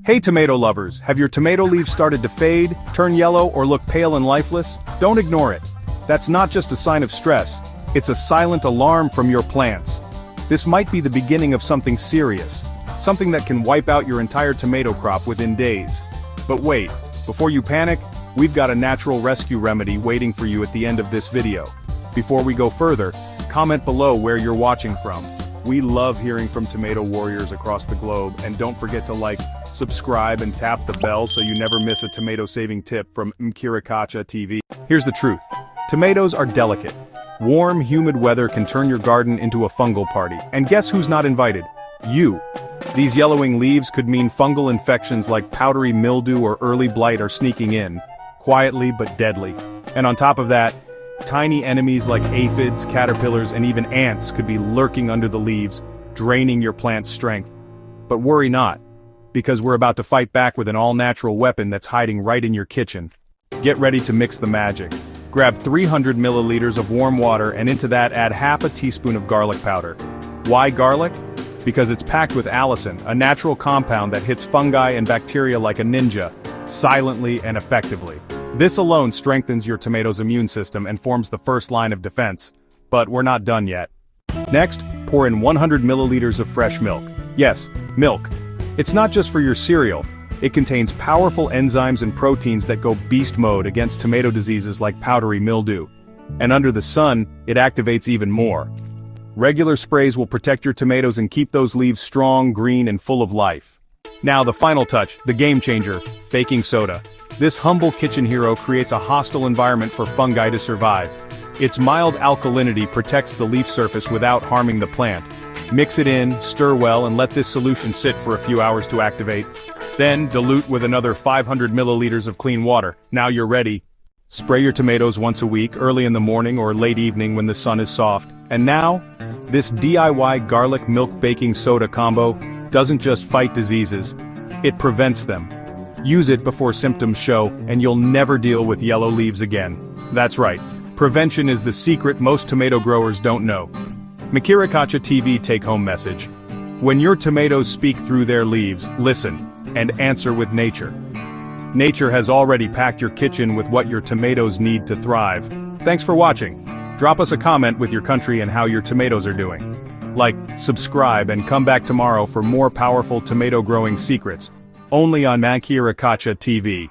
Hey tomato lovers, have your tomato leaves started to fade, turn yellow, or look pale and lifeless? Don't ignore it. That's not just a sign of stress, it's a silent alarm from your plants. This might be the beginning of something serious, something that can wipe out your entire tomato crop within days. But wait, before you panic, we've got a natural rescue remedy waiting for you at the end of this video. Before we go further, comment below where you're watching from. We love hearing from tomato warriors across the globe, and don't forget to like, subscribe and tap the bell so you never miss a tomato-saving tip from Mkirikacha TV. Here's the truth. Tomatoes are delicate. Warm, humid weather can turn your garden into a fungal party, and guess who's not invited? You. These yellowing leaves could mean fungal infections like powdery mildew or early blight are sneaking in, quietly but deadly. And on top of that, tiny enemies like aphids, caterpillars, and even ants could be lurking under the leaves, draining your plant's strength. But worry not, because we're about to fight back with an all-natural weapon that's hiding right in your kitchen. Get ready to mix the magic. Grab 300 milliliters of warm water, and into that add half a teaspoon of garlic powder. Why garlic? Because it's packed with allicin, a natural compound that hits fungi and bacteria like a ninja, silently and effectively. This alone strengthens your tomato's immune system and forms the first line of defense. But we're not done yet. Next, pour in 100 milliliters of fresh milk. Yes, milk. It's not just for your cereal. It contains powerful enzymes and proteins that go beast mode against tomato diseases like powdery mildew. And under the sun, it activates even more. Regular sprays will protect your tomatoes and keep those leaves strong, green, and full of life. Now the final touch, the game changer, baking soda. This humble kitchen hero creates a hostile environment for fungi to survive. Its mild alkalinity protects the leaf surface without harming the plant. Mix it in, stir well, and let this solution sit for a few hours to activate. Then, dilute with another 500 milliliters of clean water. Now you're ready. Spray your tomatoes once a week, early in the morning or late evening when the sun is soft. And now, this DIY garlic milk baking soda combo doesn't just fight diseases, it prevents them. Use it before symptoms show, and you'll never deal with yellow leaves again. That's right, prevention is the secret most tomato growers don't know. Mkirikacha TV take-home message. When your tomatoes speak through their leaves, listen, and answer with nature. Nature has already packed your kitchen with what your tomatoes need to thrive. Thanks for watching. Drop us a comment with your country and how your tomatoes are doing. Like, subscribe, and come back tomorrow for more powerful tomato growing secrets. Only on Mkirikacha TV.